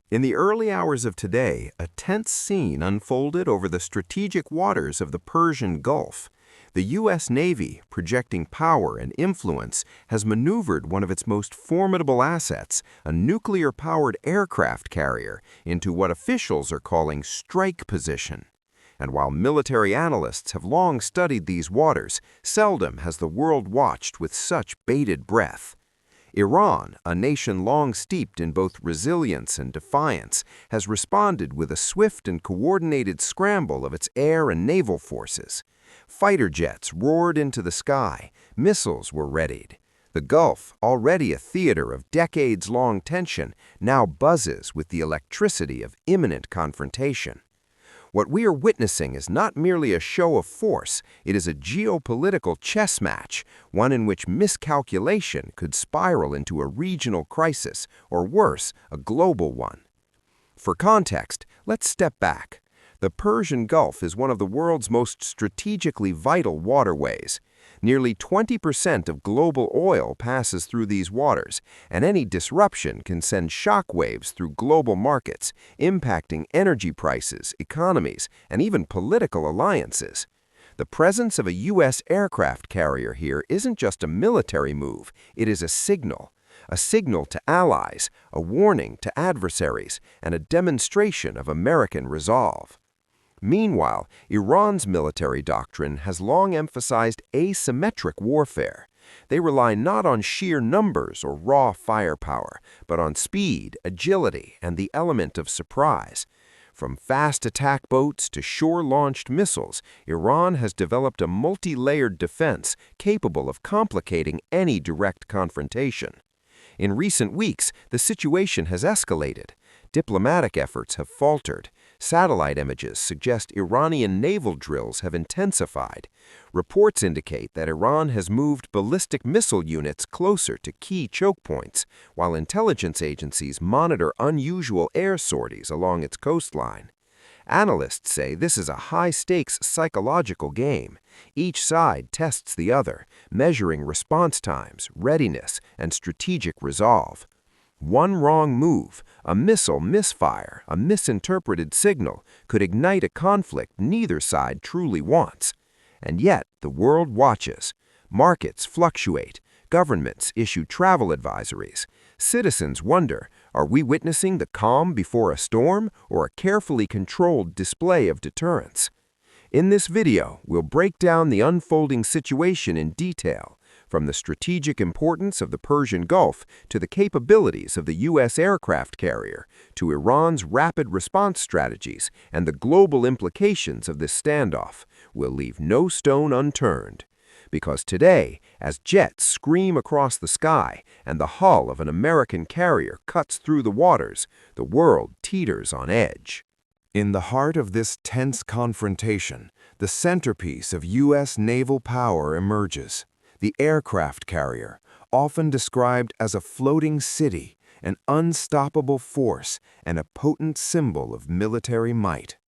In the early hours of today, a tense scene unfolded over the strategic waters of the Persian Gulf. The U.S. Navy, projecting power and influence, has maneuvered one of its most formidable assets, a nuclear-powered aircraft carrier, into what officials are calling strike position. And while military analysts have long studied these waters, seldom has the world watched with such bated breath. Iran, a nation long steeped in both resilience and defiance, has responded with a swift and coordinated scramble of its air and naval forces. Fighter jets roared into the sky, missiles were readied. The Gulf, already a theater of decades-long tension, now buzzes with the electricity of imminent confrontation. What we are witnessing is not merely a show of force, it is a geopolitical chess match, one in which miscalculation could spiral into a regional crisis, or worse, a global one. For context, let's step back. The Persian Gulf is one of the world's most strategically vital waterways. Nearly 20% of global oil passes through these waters, and any disruption can send shockwaves through global markets, impacting energy prices, economies, and even political alliances. The presence of a U.S. aircraft carrier here isn't just a military move, it is a signal to allies, a warning to adversaries, and a demonstration of American resolve. Meanwhile, Iran's military doctrine has long emphasized asymmetric warfare. They rely not on sheer numbers or raw firepower, but on speed, agility, and the element of surprise. From fast attack boats to shore-launched missiles, Iran has developed a multi-layered defense capable of complicating any direct confrontation. In recent weeks, the situation has escalated. Diplomatic efforts have faltered. Satellite images suggest Iranian naval drills have intensified. Reports indicate that Iran has moved ballistic missile units closer to key choke points, while intelligence agencies monitor unusual air sorties along its coastline. Analysts say this is a high-stakes psychological game. Each side tests the other, measuring response times, readiness, and strategic resolve. One wrong move, a missile misfire, a misinterpreted signal, could ignite a conflict neither side truly wants. And yet, the world watches. Markets fluctuate. Governments issue travel advisories. Citizens wonder, are we witnessing the calm before a storm or a carefully controlled display of deterrence? In this video, we'll break down the unfolding situation in detail, from the strategic importance of the Persian Gulf to the capabilities of the U.S. aircraft carrier, to Iran's rapid response strategies and the global implications of this standoff. We'll leave no stone unturned. Because today, as jets scream across the sky and the hull of an American carrier cuts through the waters, the world teeters on edge. In the heart of this tense confrontation, the centerpiece of U.S. naval power emerges. The aircraft carrier, often described as a floating city, an unstoppable force, and a potent symbol of military might.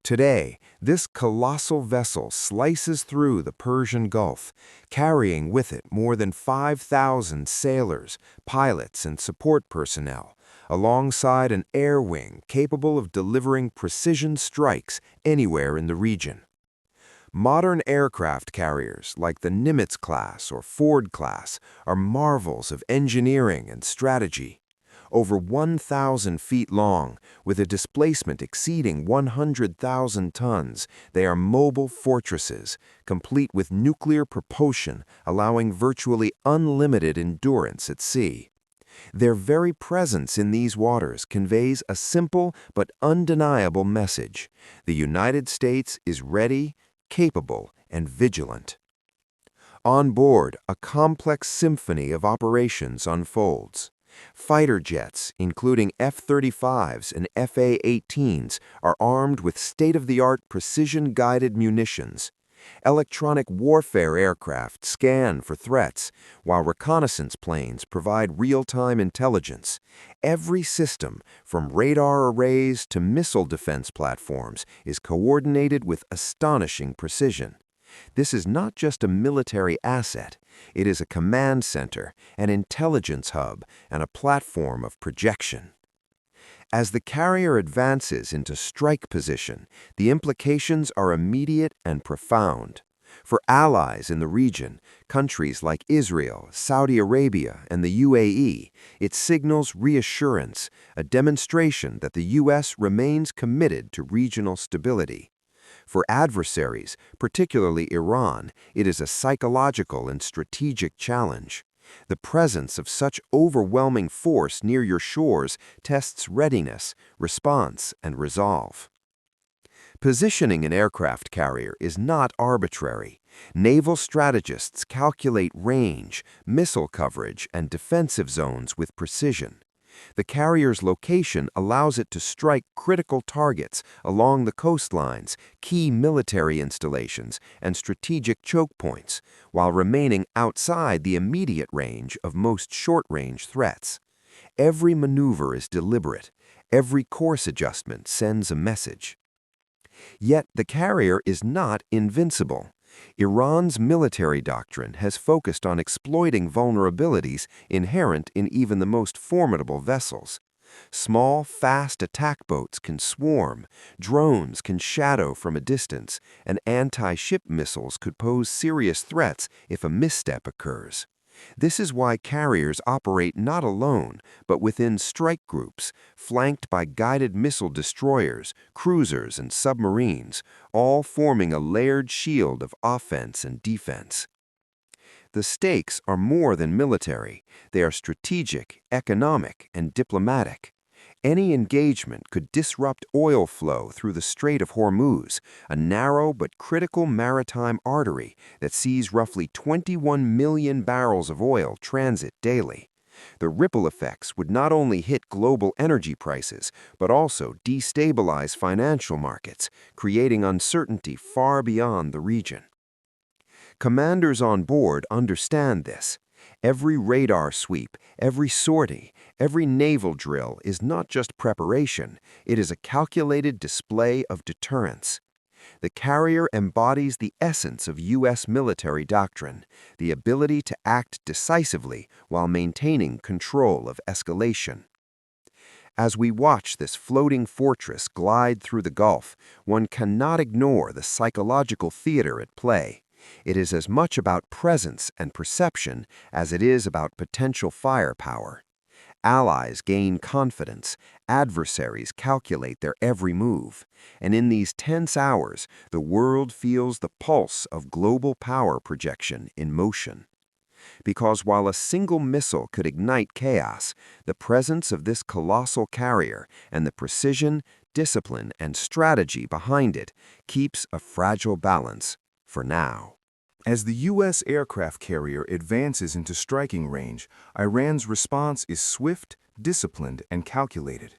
Today, this colossal vessel slices through the Persian Gulf, carrying with it more than 5,000 sailors, pilots, and support personnel, alongside an air wing capable of delivering precision strikes anywhere in the region. Modern aircraft carriers like the Nimitz class or Ford class are marvels of engineering and strategy. Over 1,000 feet long, with a displacement exceeding 100,000 tons, they are mobile fortresses, complete with nuclear propulsion, allowing virtually unlimited endurance at sea. Their very presence in these waters conveys a simple but undeniable message: the United States is ready, capable, and vigilant. On board, a complex symphony of operations unfolds. Fighter jets, including F-35s and F/A-18s, are armed with state-of-the-art precision-guided munitions. Electronic warfare aircraft scan for threats, while reconnaissance planes provide real-time intelligence. Every system, from radar arrays to missile defense platforms, is coordinated with astonishing precision. This is not just a military asset, it is a command center, an intelligence hub, and a platform of projection. As the carrier advances into strike position, the implications are immediate and profound. For allies in the region, countries like Israel, Saudi Arabia, and the UAE, it signals reassurance, a demonstration that the U.S. remains committed to regional stability. For adversaries, particularly Iran, it is a psychological and strategic challenge. The presence of such overwhelming force near your shores tests readiness, response, and resolve. Positioning an aircraft carrier is not arbitrary. Naval strategists calculate range, missile coverage, and defensive zones with precision. The carrier's location allows it to strike critical targets along the coastlines, key military installations, and strategic choke points, while remaining outside the immediate range of most short-range threats. Every maneuver is deliberate. Every course adjustment sends a message. Yet the carrier is not invincible. Iran's military doctrine has focused on exploiting vulnerabilities inherent in even the most formidable vessels. Small, fast attack boats can swarm, drones can shadow from a distance, and anti-ship missiles could pose serious threats if a misstep occurs. This is why carriers operate not alone, but within strike groups, flanked by guided missile destroyers, cruisers, and submarines, all forming a layered shield of offense and defense. The stakes are more than military. They are strategic, economic, and diplomatic. Any engagement could disrupt oil flow through the Strait of Hormuz, a narrow but critical maritime artery that sees roughly 21 million barrels of oil transit daily. The ripple effects would not only hit global energy prices, but also destabilize financial markets, creating uncertainty far beyond the region. Commanders on board understand this. Every radar sweep, every sortie, every naval drill is not just preparation, it is a calculated display of deterrence. The carrier embodies the essence of U.S. military doctrine, the ability to act decisively while maintaining control of escalation. As we watch this floating fortress glide through the Gulf, one cannot ignore the psychological theater at play. It is as much about presence and perception as it is about potential firepower. Allies gain confidence, adversaries calculate their every move, and in these tense hours, the world feels the pulse of global power projection in motion. Because while a single missile could ignite chaos, the presence of this colossal carrier and the precision, discipline, and strategy behind it keeps a fragile balance for now. As the U.S. aircraft carrier advances into striking range, Iran's response is swift, disciplined, and calculated.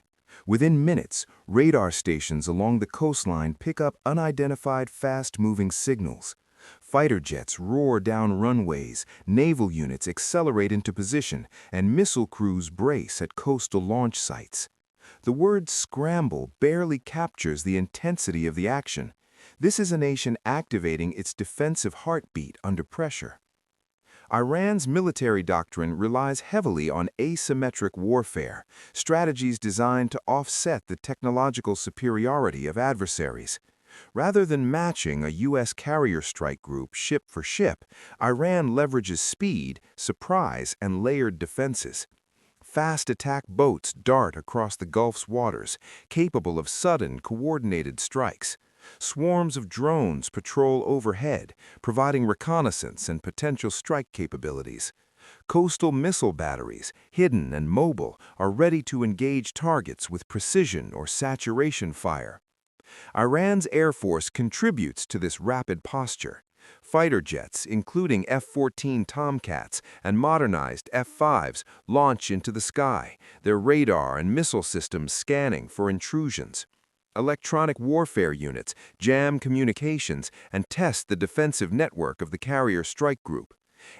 Within minutes, radar stations along the coastline pick up unidentified fast-moving signals. Fighter jets roar down runways, naval units accelerate into position, and missile crews brace at coastal launch sites. The word "scramble" barely captures the intensity of the action. This is a nation activating its defensive heartbeat under pressure. Iran's military doctrine relies heavily on asymmetric warfare, strategies designed to offset the technological superiority of adversaries. Rather than matching a U.S. carrier strike group ship for ship, Iran leverages speed, surprise, and layered defenses. Fast attack boats dart across the Gulf's waters, capable of sudden, coordinated strikes. Swarms of drones patrol overhead, providing reconnaissance and potential strike capabilities. Coastal missile batteries, hidden and mobile, are ready to engage targets with precision or saturation fire. Iran's Air Force contributes to this rapid posture. Fighter jets, including F-14 Tomcats and modernized F-5s, launch into the sky, their radar and missile systems scanning for intrusions. Electronic warfare units jam communications and test the defensive network of the carrier strike group.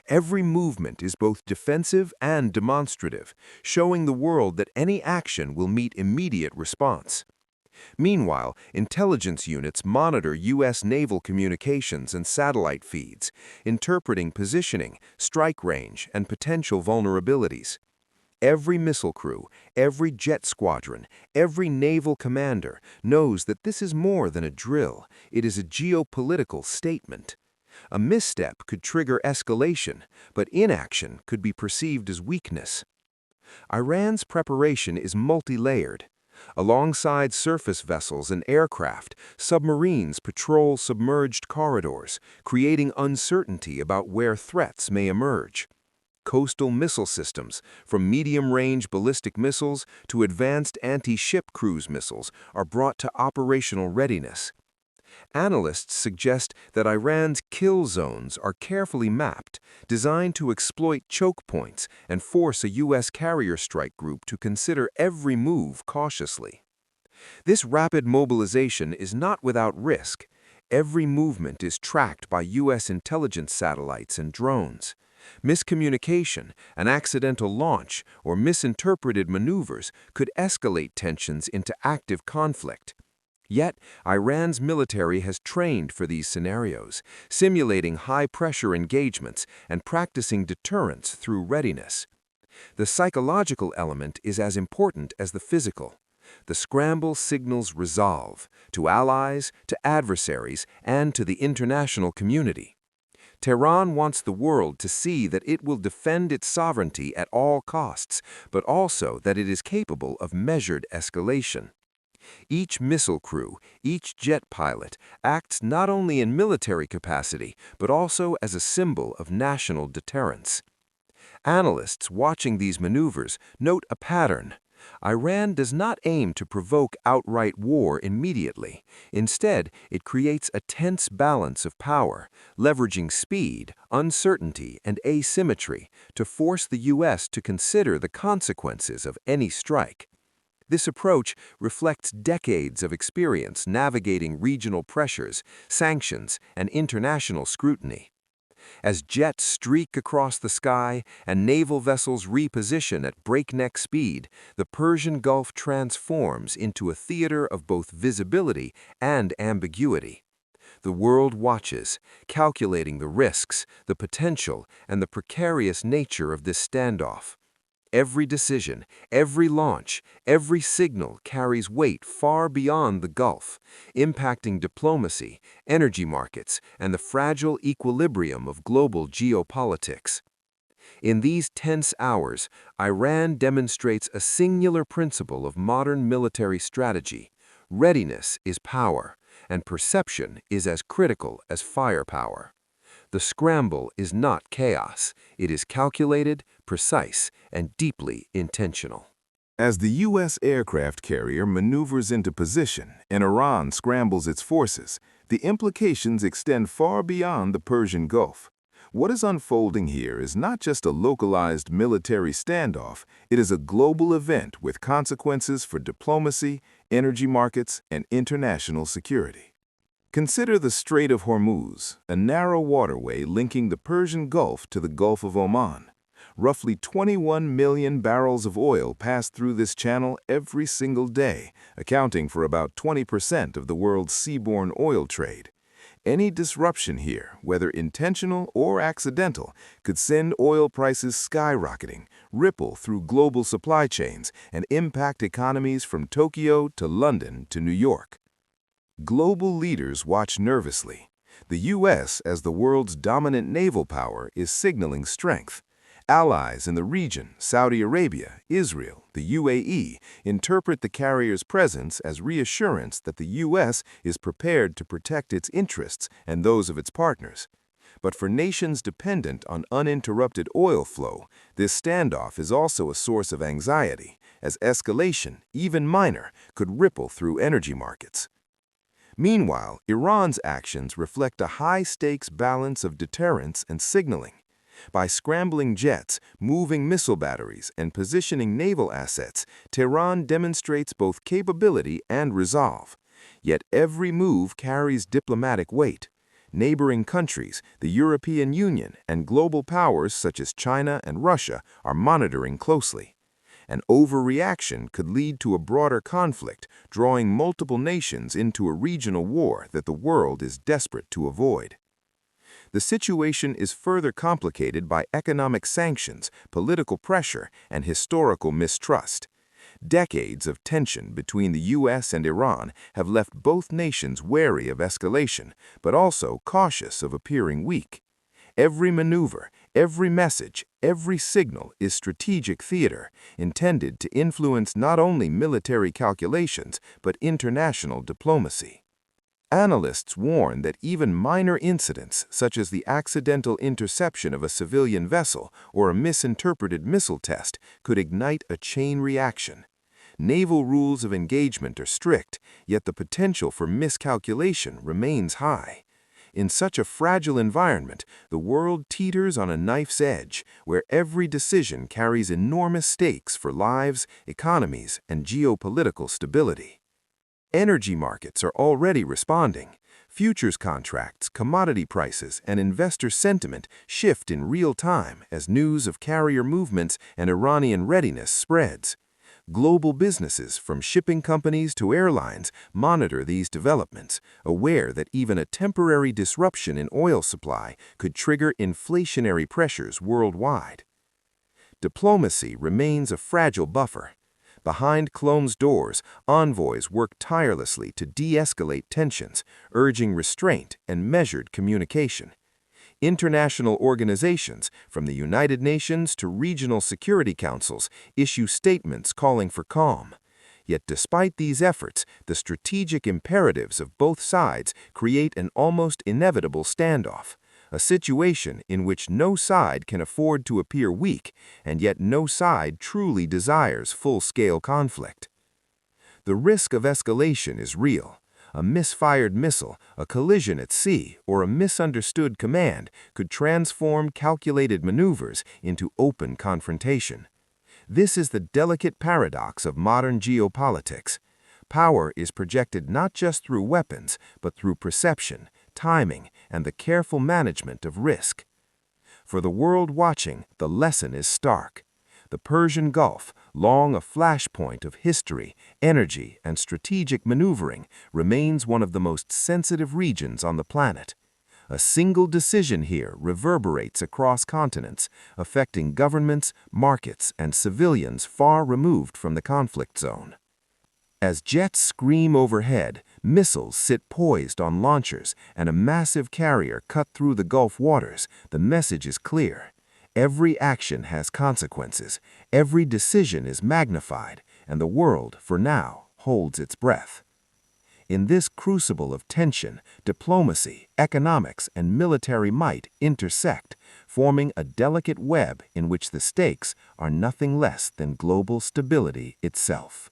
Every movement is both defensive and demonstrative, showing the world that any action will meet immediate response. Meanwhile, intelligence units monitor U.S. naval communications and satellite feeds, interpreting positioning, strike range, and potential vulnerabilities. Every missile crew, every jet squadron, every naval commander knows that this is more than a drill. It is a geopolitical statement. A misstep could trigger escalation, but inaction could be perceived as weakness. Iran's preparation is multi-layered. Alongside surface vessels and aircraft, submarines patrol submerged corridors, creating uncertainty about where threats may emerge. Coastal missile systems, from medium-range ballistic missiles to advanced anti-ship cruise missiles, are brought to operational readiness. Analysts suggest that Iran's kill zones are carefully mapped, designed to exploit choke points and force a U.S. carrier strike group to consider every move cautiously. This rapid mobilization is not without risk. Every movement is tracked by U.S. intelligence satellites and drones. Miscommunication, an accidental launch, or misinterpreted maneuvers could escalate tensions into active conflict. Yet, Iran's military has trained for these scenarios, simulating high-pressure engagements and practicing deterrence through readiness. The psychological element is as important as the physical. The scramble signals resolve to allies, to adversaries, and to the international community. Tehran wants the world to see that it will defend its sovereignty at all costs, but also that it is capable of measured escalation. Each missile crew, each jet pilot, acts not only in military capacity, but also as a symbol of national deterrence. Analysts watching these maneuvers note a pattern. Iran does not aim to provoke outright war immediately. Instead, it creates a tense balance of power, leveraging speed, uncertainty, and asymmetry to force the U.S. to consider the consequences of any strike. This approach reflects decades of experience navigating regional pressures, sanctions, and international scrutiny. As jets streak across the sky and naval vessels reposition at breakneck speed, the Persian Gulf transforms into a theater of both visibility and ambiguity. The world watches, calculating the risks, the potential, and the precarious nature of this standoff. Every decision, every launch, every signal carries weight far beyond the Gulf, impacting diplomacy, energy markets, and the fragile equilibrium of global geopolitics. In these tense hours, Iran demonstrates a singular principle of modern military strategy. Readiness is power, and perception is as critical as firepower. The scramble is not chaos. It is calculated, precise, and deeply intentional. As the U.S. aircraft carrier maneuvers into position and Iran scrambles its forces, the implications extend far beyond the Persian Gulf. What is unfolding here is not just a localized military standoff, it is a global event with consequences for diplomacy, energy markets, and international security. Consider the Strait of Hormuz, a narrow waterway linking the Persian Gulf to the Gulf of Oman. Roughly 21 million barrels of oil pass through this channel every single day, accounting for about 20% of the world's seaborne oil trade. Any disruption here, whether intentional or accidental, could send oil prices skyrocketing, ripple through global supply chains, and impact economies from Tokyo to London to New York. Global leaders watch nervously. The U.S., as the world's dominant naval power, is signaling strength. Allies in the region, Saudi Arabia, Israel, the UAE, interpret the carrier's presence as reassurance that the U.S. is prepared to protect its interests and those of its partners. But for nations dependent on uninterrupted oil flow, this standoff is also a source of anxiety, as escalation, even minor, could ripple through energy markets. Meanwhile, Iran's actions reflect a high-stakes balance of deterrence and signaling. By scrambling jets, moving missile batteries, and positioning naval assets, Tehran demonstrates both capability and resolve. Yet every move carries diplomatic weight. Neighboring countries, the European Union, and global powers such as China and Russia are monitoring closely. An overreaction could lead to a broader conflict, drawing multiple nations into a regional war that the world is desperate to avoid. The situation is further complicated by economic sanctions, political pressure, and historical mistrust. Decades of tension between the U.S. and Iran have left both nations wary of escalation, but also cautious of appearing weak. Every maneuver, every message, every signal is strategic theater, intended to influence not only military calculations, but international diplomacy. Analysts warn that even minor incidents, such as the accidental interception of a civilian vessel or a misinterpreted missile test, could ignite a chain reaction. Naval rules of engagement are strict, yet the potential for miscalculation remains high. In such a fragile environment, the world teeters on a knife's edge, where every decision carries enormous stakes for lives, economies, and geopolitical stability. Energy markets are already responding. Futures contracts, commodity prices, and investor sentiment shift in real time as news of carrier movements and Iranian readiness spreads. Global businesses, from shipping companies to airlines, monitor these developments, aware that even a temporary disruption in oil supply could trigger inflationary pressures worldwide. Diplomacy remains a fragile buffer. Behind closed doors, envoys work tirelessly to de-escalate tensions, urging restraint and measured communication. International organizations, from the United Nations to regional security councils, issue statements calling for calm. Yet despite these efforts, the strategic imperatives of both sides create an almost inevitable standoff, a situation in which no side can afford to appear weak, and yet no side truly desires full-scale conflict. The risk of escalation is real. A misfired missile, a collision at sea, or a misunderstood command could transform calculated maneuvers into open confrontation. This is the delicate paradox of modern geopolitics. Power is projected not just through weapons, but through perception, timing, and the careful management of risk. For the world watching, the lesson is stark. The Persian Gulf, long a flashpoint of history, energy, and strategic maneuvering, remains one of the most sensitive regions on the planet. A single decision here reverberates across continents, affecting governments, markets, and civilians far removed from the conflict zone. As jets scream overhead, missiles sit poised on launchers, and a massive carrier cut through the Gulf waters, the message is clear. Every action has consequences, every decision is magnified, and the world, for now, holds its breath. In this crucible of tension, diplomacy, economics, and military might intersect, forming a delicate web in which the stakes are nothing less than global stability itself.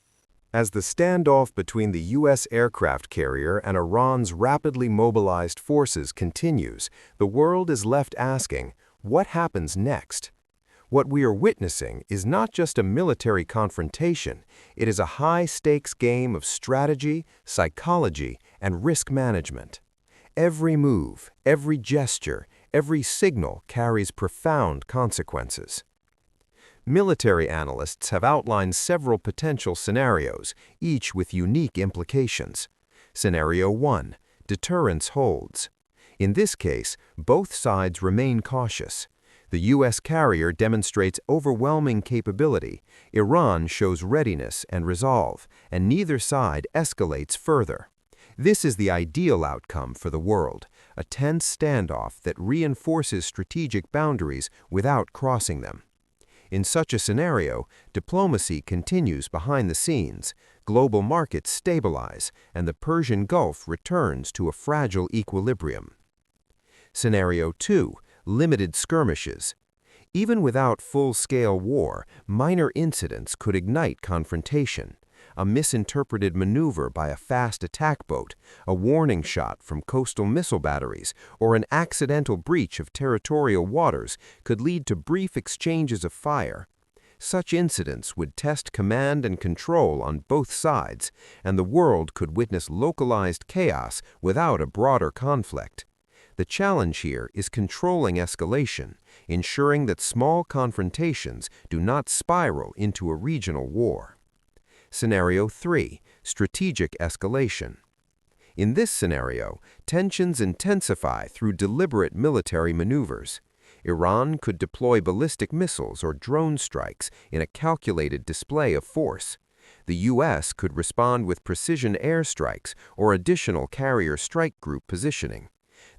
As the standoff between the U.S. aircraft carrier and Iran's rapidly mobilized forces continues, the world is left asking, what happens next? What we are witnessing is not just a military confrontation, it is a high-stakes game of strategy, psychology, and risk management. Every move, every gesture, every signal carries profound consequences. Military analysts have outlined several potential scenarios, each with unique implications. Scenario 1. Deterrence holds. In this case, both sides remain cautious. The U.S. carrier demonstrates overwhelming capability, Iran shows readiness and resolve, and neither side escalates further. This is the ideal outcome for the world, a tense standoff that reinforces strategic boundaries without crossing them. In such a scenario, diplomacy continues behind the scenes, global markets stabilize, and the Persian Gulf returns to a fragile equilibrium. Scenario 2. Limited skirmishes. Even without full-scale war, minor incidents could ignite confrontation. A misinterpreted maneuver by a fast attack boat, a warning shot from coastal missile batteries, or an accidental breach of territorial waters could lead to brief exchanges of fire. Such incidents would test command and control on both sides, and the world could witness localized chaos without a broader conflict. The challenge here is controlling escalation, ensuring that small confrontations do not spiral into a regional war. Scenario 3. Strategic escalation. In this scenario, tensions intensify through deliberate military maneuvers. Iran could deploy ballistic missiles or drone strikes in a calculated display of force. The U.S. could respond with precision airstrikes or additional carrier strike group positioning.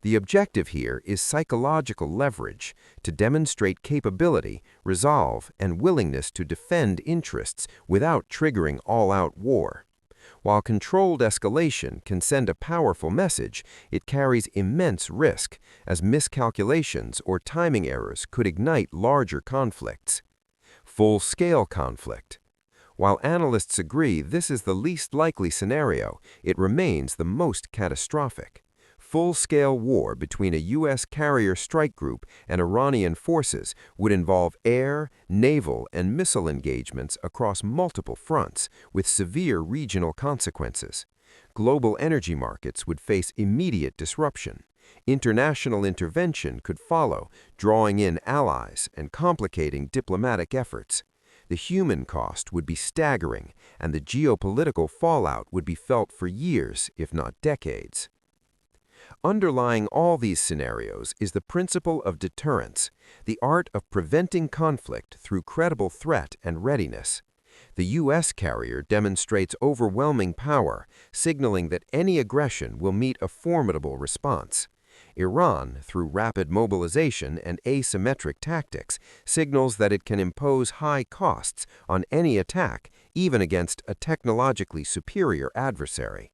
The objective here is psychological leverage to demonstrate capability, resolve, and willingness to defend interests without triggering all-out war. While controlled escalation can send a powerful message, it carries immense risk, as miscalculations or timing errors could ignite larger conflicts. Full-scale conflict. While analysts agree this is the least likely scenario, it remains the most catastrophic. Full-scale war between a U.S. carrier strike group and Iranian forces would involve air, naval, and missile engagements across multiple fronts, with severe regional consequences. Global energy markets would face immediate disruption. International intervention could follow, drawing in allies and complicating diplomatic efforts. The human cost would be staggering, and the geopolitical fallout would be felt for years, if not decades. Underlying all these scenarios is the principle of deterrence, the art of preventing conflict through credible threat and readiness. The U.S. carrier demonstrates overwhelming power, signaling that any aggression will meet a formidable response. Iran, through rapid mobilization and asymmetric tactics, signals that it can impose high costs on any attack, even against a technologically superior adversary.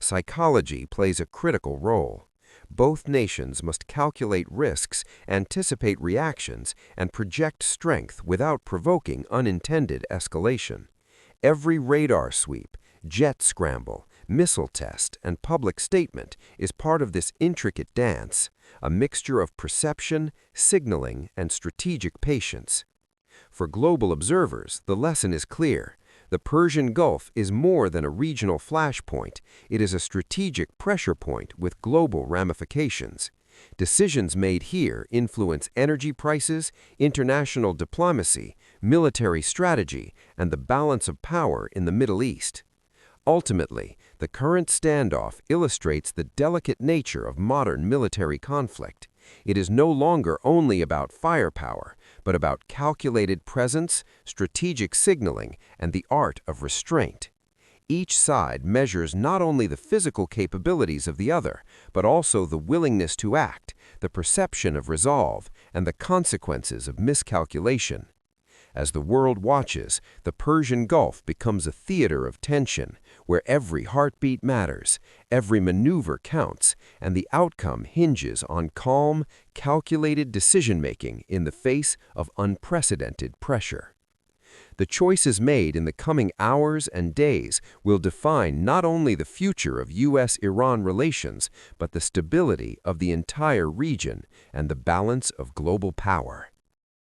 Psychology plays a critical role. Both nations must calculate risks, anticipate reactions, and project strength without provoking unintended escalation. Every radar sweep, jet scramble, missile test, and public statement is part of this intricate dance, a mixture of perception, signaling, and strategic patience. For global observers, the lesson is clear. The Persian Gulf is more than a regional flashpoint. It is a strategic pressure point with global ramifications. Decisions made here influence energy prices, international diplomacy, military strategy, and the balance of power in the Middle East. Ultimately, the current standoff illustrates the delicate nature of modern military conflict. It is no longer only about firepower, but about calculated presence, strategic signaling, and the art of restraint. Each side measures not only the physical capabilities of the other, but also the willingness to act, the perception of resolve, and the consequences of miscalculation. As the world watches, the Persian Gulf becomes a theater of tension, where every heartbeat matters, every maneuver counts, and the outcome hinges on calm, calculated decision-making in the face of unprecedented pressure. The choices made in the coming hours and days will define not only the future of U.S.-Iran relations, but the stability of the entire region and the balance of global power.